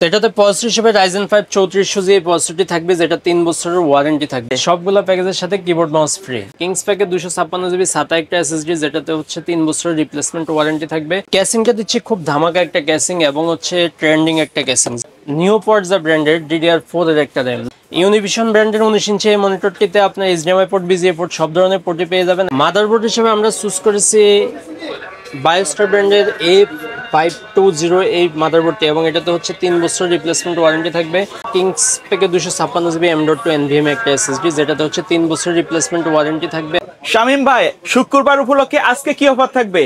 তো এটাতে প্রসেসর হিসেবে Ryzen 5 3400 জি প্রসেসরটি থাকবে, যেটা 3 বছরের ওয়ারেন্টি থাকবে। সবগুলো প্যাকেজের সাথে কিবোর্ড মাউস ফ্রি। কিংস প্যাকে 256 জিবি SATA একটা SSD, যেটাতে হচ্ছে 3 বছরের রিপ্লেসমেন্ট ওয়ারেন্টি থাকবে। ক্যাসিংটা দিচ্ছে খুব ধামাকা একটা ক্যাসিং এবং হচ্ছে ট্রেন্ডিং একটা ক্যাসিং। নিউপোর্টজা ব্র্যান্ডের DDR4 এর একটা RAM। ইউনিভিশন ব্র্যান্ডের 19 ইঞ্চি এই মনিটরটিতে আপনার HDMI পোর্ট, BGA পোর্ট সব ধরনের পোর্টই পেয়ে যাবেন। মাদারবোর্ড হিসেবে আমরা চুজ করেছি বায়োস্টার ব্র্যান্ডের A520 এই মাদারবোর্ডটি, এবং এটাতে হচ্ছে 3 বছর রিপ্লেসমেন্ট ওয়ারেন্টি থাকবে। কিংস প্যাকে 256 জিবি M.2 NVMe একটা SSD, যেটাতে হচ্ছে 3 বছর রিপ্লেসমেন্ট ওয়ারেন্টি থাকবে। শামীম ভাই, শুক্রবার উপলক্ষে আজকে কি অফার থাকবে?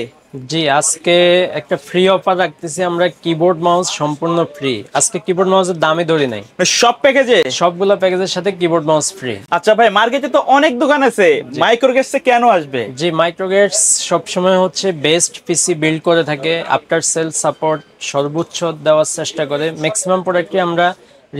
জি, আজকে একটা ফ্রি অফার রাখতেছি আমরা, কিবোর্ড মাউস সম্পূর্ণ ফ্রি। আজকে কিবোর্ড মাউসের দামই ধরি নাই, সব প্যাকেজে সবগুলো প্যাকেজের সাথে কিবোর্ড মাউস ফ্রি। আচ্ছা ভাই, মার্কেটে তো অনেক দোকান আছে, মাইক্রোগেটসে কেন আসবে? জি, মাইক্রোগেটস সবসময় হচ্ছে বেস্ট পিসি বিল্ড করে থাকে, আফটার সেল সাপোর্ট সর্বোচ্চ দেওয়ার চেষ্টা করে। ম্যাক্সিমাম প্রোডাক্টই আমরা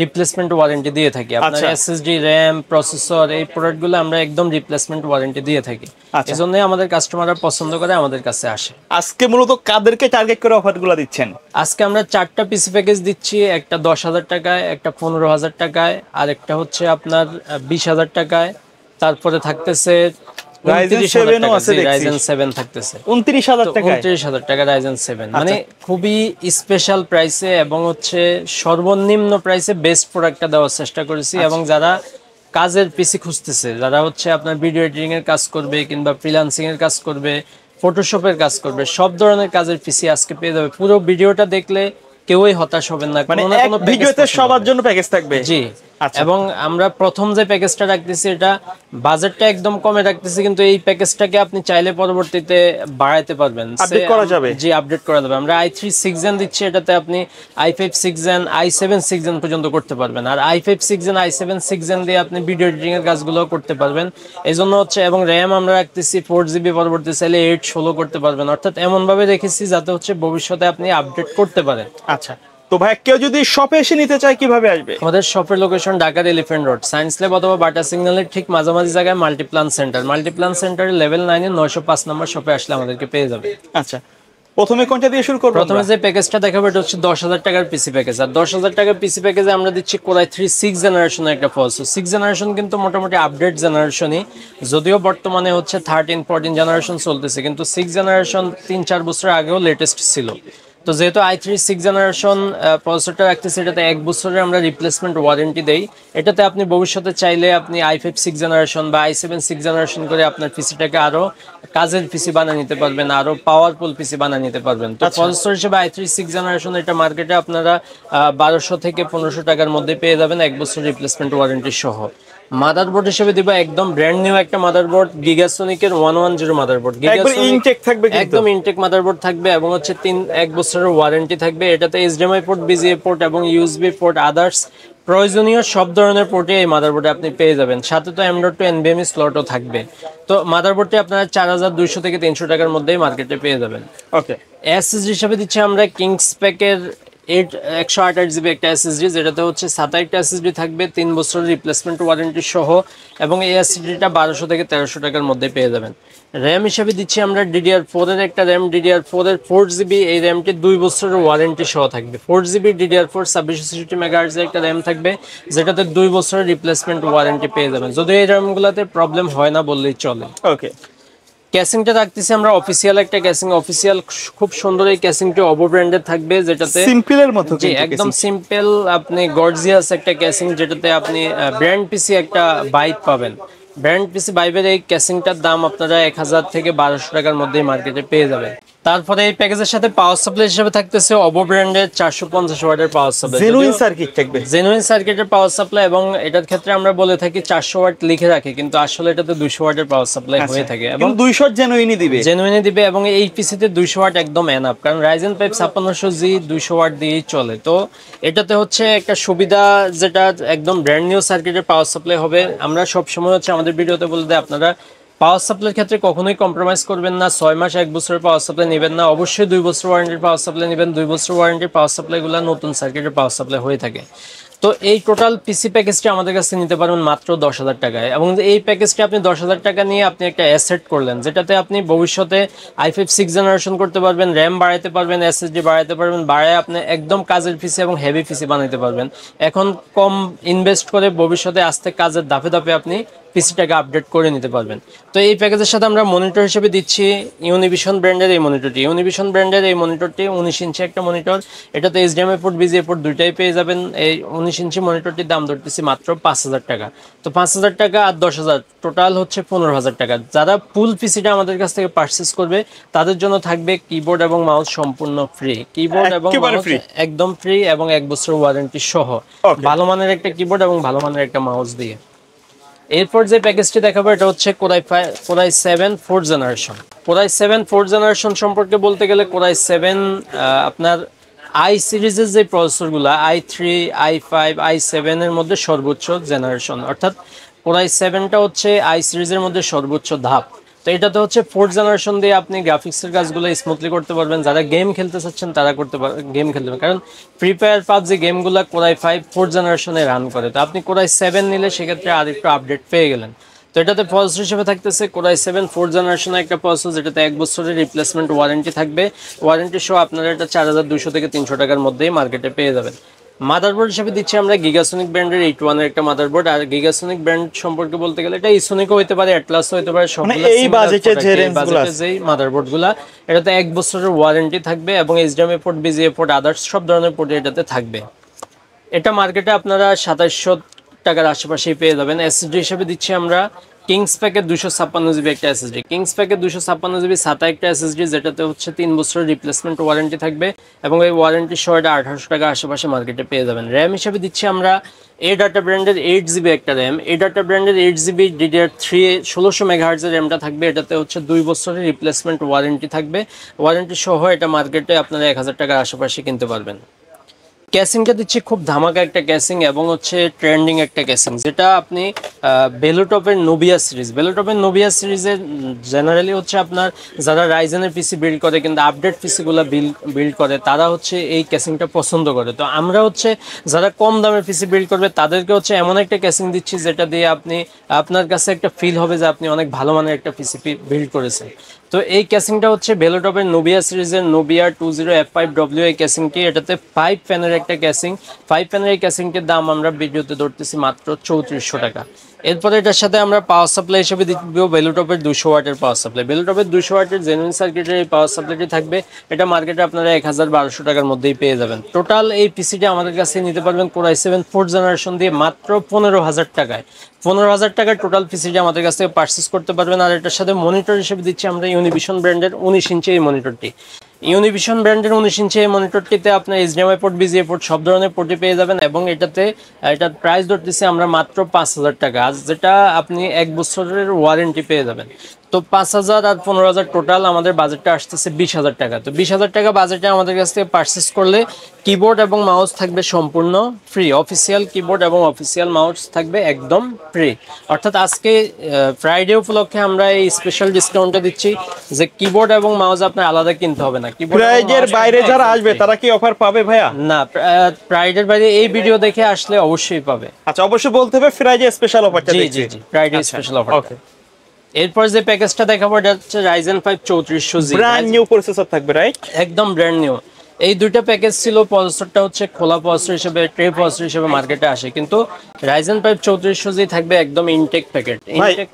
রিপ্লেসমেন্ট ওয়ারেন্টি দিয়ে থাকি। আপনার এসএসডি, র্যাম, প্রসেসর এই প্রোডাক্টগুলো আমরা একদম রিপ্লেসমেন্ট ওয়ারেন্টি দিয়ে থাকি। এজন্যই আমাদের কাস্টমাররা পছন্দ করে আমাদের কাছে আসে। আজকে মূলত কাদেরকে টার্গেট করে অফারগুলো দিচ্ছেন? আজকে আমরা 4টা পিসি প্যাকেজ দিচ্ছি, একটা 10,000 টাকায়, একটা 15,000 টাকায়, আর একটা হচ্ছে আপনার 20,000 টাকায়। তারপরে থাকতেছে Ryzen 7 থাকতেছে 29,000 টাকা, 29,000 টাকা Ryzen 7। মানে খুবই স্পেশাল প্রাইসে এবং হচ্ছে সর্বনিম্ন প্রাইসে বেস্ট প্রোডাক্টটা দেওয়ার চেষ্টা করেছি। এবং যারা কাজের পিসি খুঁজতেছে, যারা হচ্ছে আপনার ভিডিও এডিটিং এর কাজ করবে কিংবা ফ্রিল্যান্সিং এর কাজ করবে, ফটোশপের কাজ করবে, সব ধরনের কাজের পিসি আজকে পেয়ে যাবে। পুরো ভিডিওটা দেখলে কেউই হতাশ হবেন না, মানে এক ভিডিওতে সবার জন্য প্যাকেজ থাকবে। জি, এবং আমরা প্রথম যে প্যাকেজটা রাখতেছি এটা বাজেটটা একদম কমে রাখতেছি, কিন্তু এই প্যাকেজটাকে আপনি চাইলে পরবর্তীতে বাড়াইতে পারবেন, আপডেট করা যাবে। জি, আপডেট করা যাবে। আমরা i3 6 Gen দিচ্ছি, এটাতে আপনি i5 6 Gen, i7 6 Gen পর্যন্ত করতে পারবেন। আর i5 6 Gen, i7 6 Gen দিয়ে আপনি ভিডিও এডিটিং এর কাজগুলো করতে পারবেন। এইজন্য হচ্ছে, এবং RAM আমরা রাখতেছি 4GB, পরবর্তী চাইলে 8, 16 করতে পারবেন। অর্থাৎ এমন ভাবে রেখেছি যাতে হচ্ছে ভবিষ্যতে আপনি আপডেট করতে পারেন। আচ্ছা, তো ভাই কেউ যদি শপে এসে নিতে চায় কিভাবে আসবে? আমাদের শপের লোকেশন ঢাকার এলিফ্যান্ট রোড, সায়েন্স ল্যাব অথবা বাটা সিগন্যালের ঠিক মাঝামাঝি জায়গায় মাল্টিপ্লান সেন্টার। মাল্টিপ্লান সেন্টারের লেভেল 9 এর 905 নম্বর শপে আসলে আমাদেরকে পেয়ে যাবে। আচ্ছা, প্রথমে কোনটা দিয়ে শুরু করব? প্রথমে যে প্যাকেজটা দেখাবো এটা হচ্ছে 10,000 টাকার পিসি প্যাকেজ। আর 10,000 টাকার পিসি প্যাকেজে আমরা দিচ্ছি Core i3 6 জেনারেশনের একটা প্রসেসর। 6 জেনারেশন কিন্তু মোটামুটি আপডেট জেনারেশনই, যদিও বর্তমানে হচ্ছে 13, 14 জেনারেশন চলতেছে, কিন্তু 6 জেনারেশন 3-4 বছর আগেও লেটেস্ট ছিল। তো যেহেতু i3 6 জেনারেশন প্রসেসরটা রাখতেছি, এটাতে 1 বছরের আমরা রিপ্লেসমেন্ট ওয়ারেন্টি দেই। এটাতে আপনি ভবিষ্যতে চাইলে আপনি i5 6 জেনারেশন বা i7 6 জেনারেশন করে আপনার পিসিটাকে আরো কাজের পিসি বানিয়ে নিতে পারবেন, আরো পাওয়ারফুল পিসি বানিয়ে নিতে পারবেন। তো প্রসেসর হিসেবে i3 6 জেনারেশন এটা মার্কেটে আপনারা 1200 থেকে 1500 টাকার মধ্যে পেয়ে যাবেন, 1 বছর রিপ্লেসমেন্ট ওয়ারেন্টি সহ। মাদারবোর্ড হিসেবে দিব একদম ব্র্যান্ড নিউ একটা মাদারবোর্ড, গিগাসনিকের 110 মাদারবোর্ড। ইনটেক থাকবে, একদম ইনটেক মাদারবোর্ড থাকবে, এবং হচ্ছে 1 বছরের ওয়ারেন্টি থাকবে। এটাতে HDMI পোর্ট, BGA পোর্ট এবং USB পোর্ট, আদার্স প্রয়োজনীয় সব ধরনের পোর্টে এই মাদারবোর্ডে আপনি পেয়ে যাবেন। সাথে তো M.2 NVMe স্লটও থাকবে। তো মাদারবোর্ডটি আপনারা 4200 থেকে 300 টাকার মধ্যেই মার্কেটে পেয়ে যাবেন। ওকে, SSD হিসেবে দিচ্ছি আমরা কিংস প্যাকের 128GB একটা SSD, যেটাতে হচ্ছে SATA একটা SSD থাকবে, 3 বছরের রিপ্লেসমেন্ট ওয়ারেন্টি সহ, এবং এই SSDটা 1200 থেকে 1300 টাকার মধ্যে পেয়ে যাবেন। RAM হিসেবে দিচ্ছি আমরা DDR4 এর একটা RAM, DDR4 এর 4GB, এই র্যামটি 2 বছরের ওয়ারেন্টি সহ থাকবে। 4GB DDR4 2660 MHz এর একটা RAM থাকবে, যেটাতে 2 বছরের রিপ্লেসমেন্ট ওয়ারেন্টি পেয়ে যাবেন, যদিও এই র্যামগুলোতে প্রবলেম হয় না বললেই চলে। ওকে, ক্যাসিংটা রাখতেছি আমরা অফিসিয়াল একটা ক্যাসিং, অফিসিয়াল খুব সুন্দর এই ক্যাসিংটি অবো ব্র্যান্ডের থাকবে, যেটাতে সিম্পলের মতো, জি একদম সিম্পল, আপনি গর্জিয়াস একটা ক্যাসিং, যেটাতে আপনি ব্র্যান্ড পিসি একটা ভাইব পাবেন। ব্র্যান্ড পিসি ভাইবের এই ক্যাসিংটার দাম আপনারা 1000 থেকে 1200 টাকার মধ্যেই মার্কেটে পেয়ে যাবেন। তারপরে এই প্যাকেজের সাথে পাওয়ার সাপ্লাই হিসেবে থাকতেছে অবো ব্র্যান্ডের 450 ওয়াটের পাওয়ার সাপ্লাই, জেনুইন সার্কিট থাকবে, জেনুইন সার্কিটের পাওয়ার সাপ্লাই, এবং এটার ক্ষেত্রে আমরা বলে থাকি 400 ওয়াট লিখে রাখি, কিন্তু আসলে এটাতে 200 ওয়াটের পাওয়ার সাপ্লাই হয়ে থাকে, এবং 200 জেনুইনই দিবে, এবং এই পিসিতে 200 ওয়াট একদম এনাফ, কারণ Ryzen 5 5600G 200 ওয়াট দিয়েই চলে। তো এটাতে হচ্ছে একটা সুবিধা, যেটা একদম ব্র্যান্ড নিউ সার্কিটের পাওয়ার সাপ্লাই হবে। আমরা সবসময় হচ্ছে আমাদের ভিডিওতে বলে দিই, আপনারা পাওয়ার সাপ্লাইয়ের ক্ষেত্রে কখনোই কম্প্রোমাইজ করবেন না। 6 মাস 1 বছরের পাওয়ার সাপ্লাই নেবেন না, অবশ্যই 2 বছর ওয়ারেন্টির পাওয়ার সাপ্লাই নেবেন। 2 বছর ওয়ারেন্টির পাওয়ার সাপ্লাইগুলো নতুন সার্কিটের পাওয়ার সাপ্লাই হয়ে থাকে। তো এই টোটাল পিসি প্যাকেজটি আমাদের কাছে নিতে পারবেন মাত্র 10,000 টাকায়, এবং এই প্যাকেজটি আপনি 10,000 টাকা নিয়ে আপনি একটা অ্যাসেট করলেন, যেটাতে আপনি ভবিষ্যতে i5 6 জেনারেশন করতে পারবেন, র্যাম বাড়াইতে পারবেন, এসএসডি বাড়াইতে পারবেন, বাড়ায় আপনি একদম কাজের পিসি এবং হেভি পিসি বানাইতে পারবেন। এখন কম ইনভেস্ট করে ভবিষ্যতে আস্তে কাজের ধাপে ধাপে আপনি পিসিটাকে আপডেট করে নিতে পারবেন। তো এই প্যাকেজের সাথে আমরা মনিটর হিসেবে দিচ্ছি ইউনিভিশন ব্র্যান্ডের এই মনিটরটি। ইউনিভিশন ব্র্যান্ডের এই মনিটরটি 19 ইঞ্চি একটা মনিটর, এটাতে এইচডিএমআই পোর্ট, বিজিএ পোর্ট দুইটাই পেয়ে যাবেন। এই 19 ইঞ্চি মনিটরটির দাম ধরতেছি মাত্র 5,000 টাকা। তো 5,000 টাকা আর 10,000 টোটাল হচ্ছে 15,000 টাকা। যারা ফুল পিসিটা আমাদের কাছ থেকে পারচেস করবে তাদের জন্য থাকবে কিবোর্ড এবং মাউস সম্পূর্ণ ফ্রি, কিবোর্ড এবং মাউস একদম ফ্রি এবং 1 বছর ওয়ারেন্টি সহ, ভালো মানের একটা কিবোর্ড এবং ভালো মানের একটা মাউস দিয়ে। এরপর যে প্যাকেজটি দেখাবো এটা হচ্ছে core i 7 4th generation. Core i 7 4th generation সম্পর্কে বলতে গেলে কোরাই 7 আপনার আই সিরিজের যে প্রসেসরগুলো i3 i5 i7 এর মধ্যে সর্বোচ্চ জেনারেশন, অর্থাৎ কোরাই 7টা হচ্ছে আই সিরিজের মধ্যে সর্বোচ্চ ধাপ। তো এটাতে হচ্ছে 4th জেনারেশন দিয়ে আপনি গ্রাফিক্সের কাজগুলো স্মুথলি করতে পারবেন। যারা গেম খেলতে চাচ্ছেন তারা গেম খেলতে পারবেন, কারণ ফ্রি ফায়ার পাবজি গেমগুলো কোরাই 5 4th জেনারেশনে রান করে। তো আপনি কোরাই 7 নিলে সেক্ষেত্রে আর একটু আপডেট পেয়ে গেলেন। তো এটাতে প্রসেসর হিসেবে থাকতেছে কোরাই 7 4th জেনারেশনের একটা প্রসেসর, যেটাতে 1 বছরের রিপ্লেসমেন্ট ওয়ারেন্টি থাকবে। ওয়ারেন্টি সহ আপনারা এটা 4,200 থেকে 300 টাকার মধ্যেই মার্কেটে পেয়ে যাবেন। মাদারবোর্ড হিসেবে দিচ্ছি আমরা গিগাসোনিক ব্র্যান্ডের 81 এর একটা মাদারবোর্ড। আর গিগাসোনিক ব্র্যান্ড সম্পর্কে বলতে গেলে এটা ইসোনিকও হতে পারে, অ্যাটলাসও হতে পারে, সবগুলো এই বাজেটে যে রেঞ্জগুলো যেই মাদারবোর্ডগুলো, এটাতে 1 বছরের ওয়ারেন্টি থাকবে এবং HDMI port, VGA port, others সব ধরনের পোর্ট এটাতে থাকবে। এটা মার্কেটে আপনারা 2700 টাকার আশেপাশেই পেয়ে যাবেন। এসএসডি হিসেবে দিচ্ছি আমরা কিংস প্যাকের 256 জিবি একটা এসএসডি, কিংস প্যাকের 256 জিবি SATA একটা এসএসডি, যেটাতে হচ্ছে 3 বছরের রিপ্লেসমেন্ট ওয়ারেন্টি থাকবে এবং এই ওয়ারেন্টি সহ এটা 1800 টাকা আশেপাশে মার্কেটে পেয়ে যাবেন। র্যাম হিসেবে দিচ্ছি আমরা এডাটা ব্র্যান্ডের 8 জিবি একটা র্যাম, এডাটা ব্র্যান্ডের 8 জিবি DDR3 1600 মেগাহার্টজের র্যামটা থাকবে। এটাতে হচ্ছে 2 বছরের রিপ্লেসমেন্ট ওয়ারেন্টি থাকবে, ওয়ারেন্টি সহ এটা মার্কেটে আপনারা 1000 টাকার আশেপাশে কিনতে পারবেন। ক্যাসিংটা দিচ্ছি খুব ধামাকা একটা ক্যাসিং এবং হচ্ছে ট্রেন্ডিং একটা ক্যাসিং, যেটা আপনি বেলোটপের নোভিয়া সিরিজ, বেলোটপের নোভিয়া সিরিজের জেনারেলি হচ্ছে আপনার যারা রাইজেনের পিসি বিল্ড করে কিন্তু আপডেট পিসিগুলো বিল্ড করে তারা হচ্ছে এই ক্যাসিংটা পছন্দ করে। তো আমরা হচ্ছে যারা কম দামের পিসি বিল্ড করবে তাদেরকে হচ্ছে এমন একটা ক্যাসিং দিচ্ছি যেটা দিয়ে আপনার কাছে একটা ফিল হবে যে আপনি অনেক ভালো মানের একটা পিসি বিল্ড করেছেন। তো এই ক্যাসিংটা হচ্ছে বেলোটপের নোভিয়া সিরিজের নোভিয়া 20F5W এই ক্যাসিংটি, এটাতে 5 ফ্যানের একটা ক্যাসিং, 5 ফ্যানের এই ক্যাসিংটির দাম আমরা ভিডিওতে ধরতেছি মাত্র 3400 টাকা। এরপরে এটার সাথে আমরা পাওয়ার সাপ্লাই হিসেবে দিব বেলোটপের 200 ওয়াটের পাওয়ার সাপ্লাই। বেলোটপের 200 ওয়াটের জেনুইন সার্কিটের এই পাওয়ার সাপ্লাইটি থাকবে, এটা মার্কেটে আপনারা 1200 টাকার মধ্যেই পেয়ে যাবেন। টোটাল এই পিসিটি আমাদের কাছে নিতে পারবেন কোরাই 7 4th জেনারেশন দিয়ে মাত্র 15,000 টাকায়। 15,000 টাকার টোটাল পিসিটি আমাদের কাছ থেকে পারচেস করতে পারবেন। আর এটার সাথে মনিটর হিসেবে দিচ্ছি আমরা ইউনিভিশন ব্র্যান্ডের 19 ইঞ্চি এই মনিটরটি। ইউনিভিশন ব্র্যান্ডের 19 ইঞ্চি এই মনিটরটিতে আপনার এইচডিএমআই পোর্ট, বিজিএ পোর্ট সব ধরনের পোর্টই পেয়ে যাবেন এবং এটার প্রাইস ধরতেছি আমরা মাত্র 5,000 টাকা, যেটা আপনি 1 বছরের ওয়ারেন্টি পেয়ে যাবেন। তো 5,000 আর 15,000 টোটাল আমাদের বাজেটটা আসতেছে 20,000 টাকা। তো 20,000 টাকা বাজেটে আমাদের কাছ থেকে পারচেস করলে কিবোর্ড এবং মাউস থাকবে সম্পূর্ণ ফ্রি, অফিসিয়াল কিবোর্ড এবং অফিসিয়াল মাউস থাকবে একদম ফ্রি। অর্থাৎ আজকে ফ্রাইডে উপলক্ষে আমরা এই স্পেশাল ডিসকাউন্টটা দিচ্ছি যে কিবোর্ড এবং মাউস আপনার আলাদা কিনতে হবে না। প্রাইজের বাইরে যারা আসবে তারা কি অফার পাবে ভাইয়া? না, প্রাইডের বাইরে এই ভিডিও দেখে আসলে অবশ্যই পাবে। আচ্ছা, অবশ্যই বলতে হবে ফ্রাইডে স্পেশাল অফারটা দিচ্ছি। জি, ফ্রাইডে স্পেশাল অফার। ওকে, এরপর যে প্যাকেজটা দেখাবো এটা হচ্ছে Ryzen 5 3400G, brand new processor থাকবে, রাইট? একদম ব্র্যান্ড নিউ। এই দুইটা প্যাকেজ ছিল, প্রসেসরটা হচ্ছে খোলা প্রসেসর হিসেবে, ট্রে প্রসেসর হিসেবে মার্কেটে আসে, কিন্তু Ryzen 5 3400G থাকবে একদম ইনটেক প্যাকেট।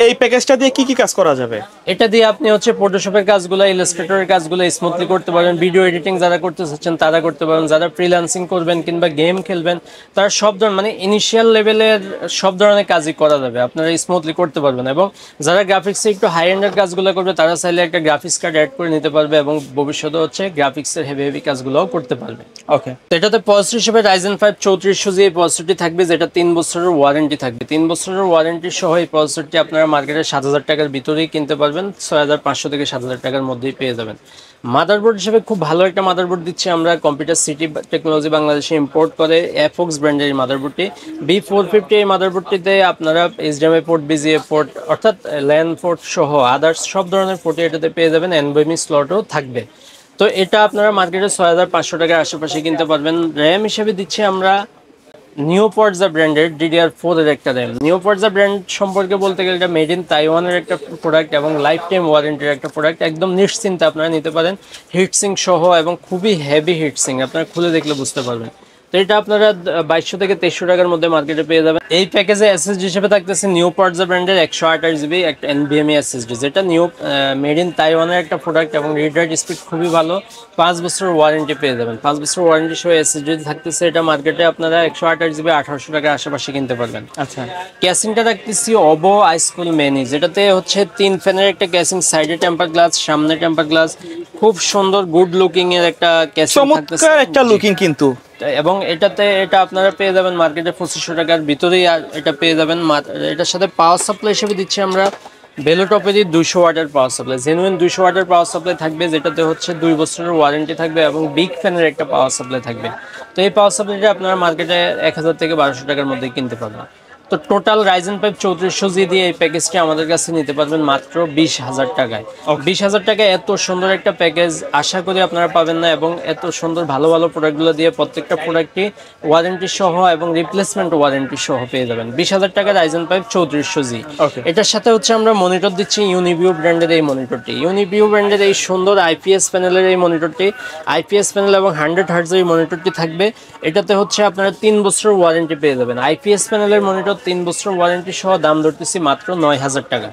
এই প্যাকেজটা দিয়ে কি কি কাজ করা যাবে? এটা দিয়ে আপনি হচ্ছে ফটোশপের কাজগুলো, ইলাস্ট্রেটরের কাজগুলো স্মুথলি করতে পারবেন, ভিডিও এডিটিং যারা করতে চাচ্ছেন তারা করতে পারবেন, যারা ফ্রিল্যান্সিং করবেন কিংবা গেম খেলবেন তারা সব ধরনের মানে ইনিশিয়াল লেভেলের সব ধরনের কাজই করা যাবে, আপনারা স্মুথলি করতে পারবেন। এবং যারা গ্রাফিক্সে একটু হাই এন্ডের কাজগুলো করবে তারা চাইলে একটা গ্রাফিক্স কার্ড অ্যাড করে নিতে পারবে এবং ভবিষ্যতে হচ্ছে গ্রাফিক্সের হেভি কাজগুলো করতে পারবে। ওকে, তো এটাতে প্রসেসর হিসেবে Ryzen 5 3400G এই প্রসেসরটি থাকবে, যেটা 3 বছরের ওয়ারেন্টি থাকবে। 3 বছরের ওয়ারেন্টি সহ এই প্রসেসরটি আপনারা মার্কেটে 7,000 টাকার ভিতরেই কিনতে পারবেন, 6,500 থেকে 7,000 টাকার মধ্যেই পেয়ে যাবেন। মাদারবোর্ড হিসেবে খুব ভালো একটা মাদারবোর্ড দিচ্ছি আমরা, কম্পিউটার সিটি টেকনোলজি বাংলাদেশে ইম্পোর্ট করে এফক্স ব্র্যান্ডের এই মাদারবোর্ডটি B450। এই মাদারবোর্ডটিতে আপনারা এইচডিএমআই পোর্ট, বিজিএ পোর্ট অর্থাৎ ল্যান পোর্ট সহ আদার্স সব ধরনের পোর্টে এটাতে পেয়ে যাবেন, এনভিএমই স্লটও থাকবে। তো এটা আপনারা মার্কেটে 6,500 টাকার আশেপাশে কিনতে পারবেন। র্যাম হিসেবে দিচ্ছি আমরা নিউ পর্জা ব্র্যান্ডের DDR4 এর একটা র্যাম। নিউ পর্জা ব্র্যান্ড সম্পর্কে বলতে গেলে এটা মেড ইন তাইওয়ানের একটা প্রোডাক্ট এবং লাইফ টাইম ওয়ারেন্টির একটা প্রোডাক্ট। একদম নিশ্চিন্তে আপনারা নিতে পারেন, হিটসিং সহ এবং খুবই হেভি হিটসিং, আপনারা খুলে দেখলে বুঝতে পারবেন। তো এটা আপনারা 2200 থেকে 2300 টাকার মধ্যে মার্কেটে পেয়ে যাবেন। এই প্যাকেজে এসএসডি হিসেবে থাকতেছে নিউ পর্জা ব্র্যান্ডের 128 জিবি একটা NVMe এসএসডি, যেটা নিউ মেড ইন তাইওয়ানের একটা প্রোডাক্ট এবং রিড রাইট স্পিড খুবই ভালো। 5 বছর ওয়ারেন্টি পেয়ে যাবেন। 5 বছর ওয়ারেন্টি সহ এসএসডি থাকতেছে। এটা মার্কেটে আপনারা 128 জিবি 1800 টাকার আশেপাশে কিনতে পারবেন। আচ্ছা, ক্যাসিংটা রাখতেছি ওবো আইস্কুল মেনি, যেটাতে হচ্ছে 3 ফ্যানের একটা ক্যাসিং, সাইডে টেম্পার গ্লাস, সামনে টেম্পার গ্লাস, খুব সুন্দর গুড লুকিং এর একটা ক্যাসিং থাকতেছে, চমৎকার একটা লুকিং কিন্তু। এবং এটা আপনারা পেয়ে যাবেন মার্কেটে 2500 টাকার ভিতরেই এটা পেয়ে যাবেন। এটার সাথে পাওয়ার সাপ্লাই হিসেবে দিচ্ছি আমরা বেলোটপেরই 200 ওয়াটের পাওয়ার সাপ্লাই, জেনুইন 200 ওয়াটের পাওয়ার সাপ্লাই থাকবে, যেটাতে হচ্ছে 2 বছরের ওয়ারেন্টি থাকবে এবং বিগ ফ্যানের একটা পাওয়ার সাপ্লাই থাকবে। তো এই পাওয়ার সাপ্লাইটা আপনারা মার্কেটে 1000 থেকে 1200 টাকার মধ্যে কিনতে পারবেন। তো টোটাল রাইজেন 5 3400 দিয়ে এই প্যাকেজটি আমাদের কাছে নিতে পারবেন মাত্র 20,000 টাকায়। 20,000 টাকায় এত সুন্দর একটা প্যাকেজ আশা করি আপনারা পাবেন না, এবং এত সুন্দর ভালো ভালো প্রোডাক্টগুলো দিয়ে প্রত্যেকটা প্রোডাক্টই ওয়ারেন্টি সহ এবং রিপ্লেসমেন্ট ওয়ারেন্টি সহ পেয়ে যাবেন। 20,000 টাকা রাইজেন 5 3400G। এটার সাথে হচ্ছে আমরা মনিটর দিচ্ছি ইউনিভিউ ব্র্যান্ডের এই মনিটরটি। ইউনিভিউ ব্র্যান্ডের এই সুন্দর আইপিএস প্যানেলের এই মনিটরটি, আইপিএস প্যানেল এবং 100 হার্টজের এই মনিটরটি থাকবে। এটাতে হচ্ছে আপনারা 3 বছর ওয়ারেন্টি পেয়ে যাবেন। আইপিএস প্যানেলের মনিটর 3 বছর ওয়ারেন্টি সহ দাম ধরতেছি মাত্র 9,000 টাকা।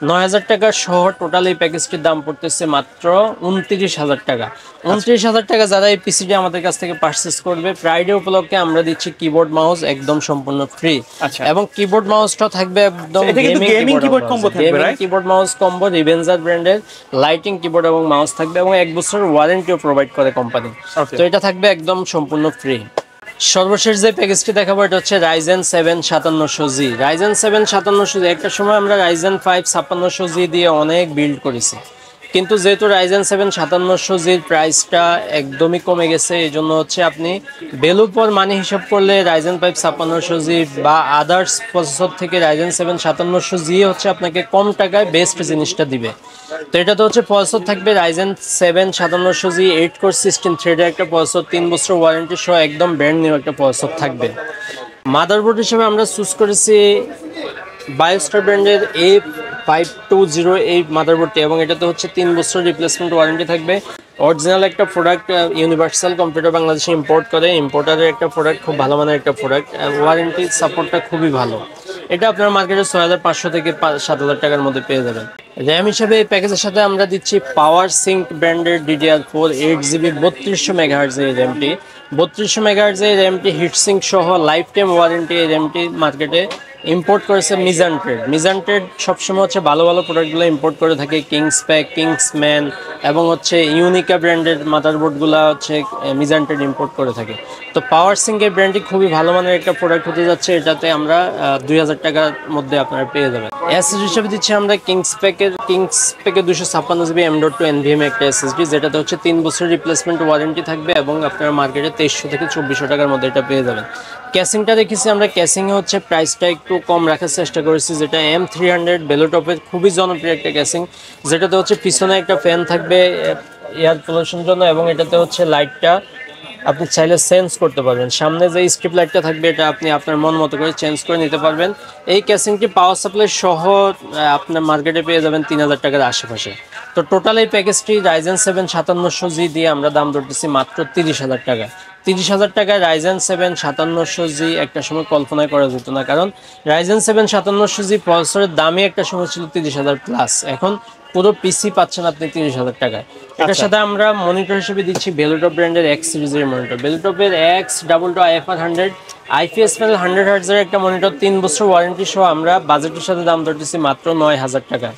9,000 টাকা সহ টোটাল এই প্যাকেজটির দাম পড়তেছে মাত্র 29,000 টাকা। 29,000 টাকা যারা এই পিসিটি আমাদের কাছ থেকে পারচেস করবে, ফ্রাইডে উপলক্ষে আমরা দিচ্ছি কিবোর্ড মাউস একদম সম্পূর্ণ ফ্রি। এবং কিবোর্ড মাউসটা থাকবে একদম গেমিং কিবোর্ড কম্বো থাকবে, কিবোর্ড মাউস কম্বো রিভেঞ্জার ব্র্যান্ডের লাইটিং কিবোর্ড এবং মাউস থাকবে, এবং 1 বছর ওয়ারেন্টিও প্রোভাইড করে কোম্পানি। তো এটা থাকবে একদম সম্পূর্ণ ফ্রি। সর্বশেষ যে প্যাকেজটি দেখাবো এটা হচ্ছে রাইজেন 7 5700G। রাইজেন 7 5700G একটা সময় আমরা রাইজেন 5 5600G দিয়ে অনেক বিল্ড করেছি, কিন্তু যেহেতু রাইজেন 7 5700G প্রাইসটা একদমই কমে গেছে, এই জন্য হচ্ছে আপনি ভ্যালু পর মানি হিসাব করলে রাইজেন 5 5600G বা আদার্স প্রসেসর থেকে রাইজেন 7 5700G হচ্ছে আপনাকে কম টাকায় বেস্ট জিনিসটা দিবে। তো এটাতে হচ্ছে প্রসেসর থাকবে রাইজেন 7 5700G 8 কোর 16 থ্রেডের একটা প্রসেসর, 3 বছর ওয়ারেন্টি সহ একদম ব্র্যান্ড নিউ একটা প্রসেসর থাকবে। মাদারবোর্ড হিসেবে আমরা চুজ করেছি বায়োস্টার ব্র্যান্ডের A520 এই মাদারবোর্ডটি, এবং এটাতে হচ্ছে 3 বছর রিপ্লেসমেন্ট ওয়ারেন্টি থাকবে। অরিজিনাল একটা প্রোডাক্ট, ইউনিভার্সাল কম্পিউটার বাংলাদেশে ইম্পোর্ট করে, ইম্পোর্টারের একটা প্রোডাক্ট, খুব ভালো মানের একটা প্রোডাক্ট, ওয়ারেন্টি সাপোর্টটা খুবই ভালো। এটা আপনার মার্কেটে 6,500 থেকে 7,000 টাকার মধ্যে পেয়ে যাবেন। র্যাম হিসাবে এই প্যাকেজের সাথে আমরা দিচ্ছি পাওয়ার সিঙ্ক ব্র্যান্ডের DDR4 8GB 3200 মেগাহার্জ এই র্যামটি। 3200 মেগাহার্জ এই র্যামটি হিটসিঙ্ক সহ লাইফ টাইম ওয়ারেন্টি এই র্যামটি মার্কেটে ইম্পোর্ট করেছে মিজান ট্রেড। মিজান ট্রেড সবসময় হচ্ছে ভালো ভালো প্রোডাক্টগুলো ইম্পোর্ট করে থাকে, কিংসপ্যাক, কিংসম্যান এবং হচ্ছে ইউনিকা ব্র্যান্ডের মাদারবোর্ডগুলো হচ্ছে মিজান ট্রেড ইম্পোর্ট করে থাকে। তো পাওয়ার সিঙ্কের ব্র্যান্ডটি খুবই ভালো মানের একটা প্রোডাক্ট হতে যাচ্ছে, এটাতে আমরা 2,000 টাকার মধ্যে আপনারা পেয়ে যাবেন। এসএসডি হিসেবে দিচ্ছি আমরা কিংসপ্যাকের 256GB M.2 NVMe একটা এসএসডি, যেটাতে হচ্ছে 3 বছর রিপ্লেসমেন্ট ওয়ারেন্টি থাকবে, এবং আপনারা মার্কেটে 2300 থেকে 2400 টাকার মধ্যে এটা পেয়ে যাবেন। ক্যাসিংটা রেখেছি আমরা, ক্যাসিংয়ে হচ্ছে প্রাইসটা একটু কম রাখার চেষ্টা করেছি, যেটা M300 বেলোটপের খুবই জনপ্রিয় একটা ক্যাসিং, যেটাতে হচ্ছে পিছনে একটা ফ্যান থাকবে এয়ার পলিউশন জন্য, এবং এটাতে হচ্ছে লাইটটা আপনি চাইলে চেঞ্জ করতে পারবেন। সামনে যে স্ট্রিপ লাইটটা থাকবে এটা আপনি আপনার মন মতো করে চেঞ্জ করে নিতে পারবেন। এই ক্যাসিংটি পাওয়ার সাপ্লাই সহ আপনার মার্কেটে পেয়ে যাবেন 3,000 টাকার আশেপাশে। তো টোটাল এই প্যাকেজটি রাইজেন 7 5700G দিয়ে আমরা দাম ধরতেছি মাত্র 30,000 টাকা। 30,000 টাকায় রাইজেন 7 5700G একটা সময় কল্পনাই করা যেত না, কারণ রাইজেন 7 5700G প্রসেসরের দামই একটা সময় ছিল 30,000 প্লাস। এখন পুরো পিসি পাচ্ছেন আপনি 30,000 টাকায়। এটার সাথে আমরা মনিটর হিসেবে দিচ্ছি বেলোটপ ব্র্যান্ডের X সিরিজের মনিটর। বেলোটপের X22IFR100 আইপিএস প্যানেল 100 হার্টজের একটা মনিটর, 3 বছর ওয়ারেন্টি সহ আমরা বাজেটের সাথে দাম ধরতেছি মাত্র 9,000 টাকা।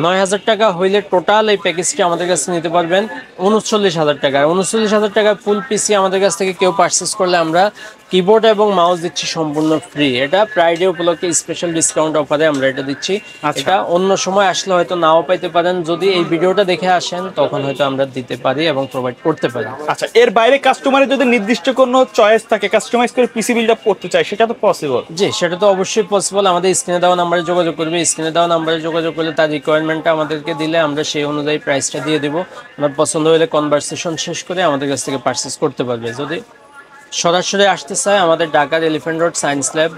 9,000 টাকা হইলে টোটাল এই প্যাকেজটি আমাদের কাছে নিতে পারবেন 39,000 টাকা। 39,000 টাকা ফুল পিসি আমাদের কাছ থেকে কেউ পারচেস করলে আমরা কিবোর্ড এবং মাউস দিচ্ছি সম্পূর্ণ ফ্রি। এটা ফ্রাইডে উপলক্ষে স্পেশাল ডিসকাউন্ট অফারে আমরা এটা দিচ্ছি। এটা অন্য সময় আসলে হয়তো নাও পাইতে পারেন, যদি এই ভিডিওটা দেখে আসেন তখন হয়তো আমরা দিতে পারি এবং প্রোভাইড করতে পারি। আচ্ছা, এর বাইরে কাস্টমারের যদি নির্দিষ্ট কোনো চয়েস থাকে, কাস্টমাইজ করে পিসি বিল্ড আপ করতে চায়, সেটা তো পসিবল? জি, সেটা তো অবশ্যই পসিবল। আমাদের স্ক্রিনে দেওয়া নাম্বারে যোগাযোগ করবে, স্ক্রিনে দেওয়া নাম্বারে যোগাযোগ করলে তার রিকোয়ারমেন্টটা আমাদেরকে দিলে আমরা সেই অনুযায়ী প্রাইসটা দিয়ে দেবো। আপনার পছন্দ হলে কনভারসেশন শেষ করে আমাদের কাছ থেকে পারচেস করতে পারবে। যদি সরাসরি আসতে চায় আমাদের ঢাকার এলিফ্যান্ট রোড সায়েন্স ল্যাব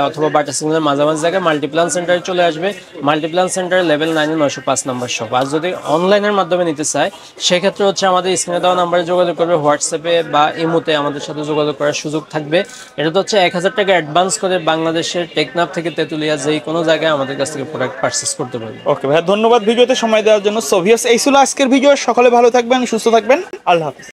অথবা বাটা সিগন্যালের মাঝামাঝি জায়গায় মাল্টিপ্লান সেন্টারে চলে আসবে। মাল্টিপ্লান সেন্টার লেভেল 9 905 নম্বর শপ। আর যদি অনলাইনের মাধ্যমে নিতে চায় সেক্ষেত্রে হচ্ছে আমাদের স্ক্রিনে দেওয়া নাম্বারে যোগাযোগ করবে, হোয়াটসঅ্যাপে বা ইমোতে আমাদের সাথে যোগাযোগ করার সুযোগ থাকবে। এটা তো হচ্ছে 1000 টাকা অ্যাডভান্স করে বাংলাদেশের টেকনাফ থেকে তেতুলিয়া যেই কোনো জায়গায় আমাদের কাছ থেকে প্রোডাক্ট পারচেস করতে পারবে। ওকে ভাই, ধন্যবাদ ভিডিওতে সময় দেওয়ার জন্য। সো ভিউয়ার্স, এই ছিল আজকের ভিডিও। সকলে ভালো থাকবেন, সুস্থ থাকবেন, আল্লাহ হাফেজ।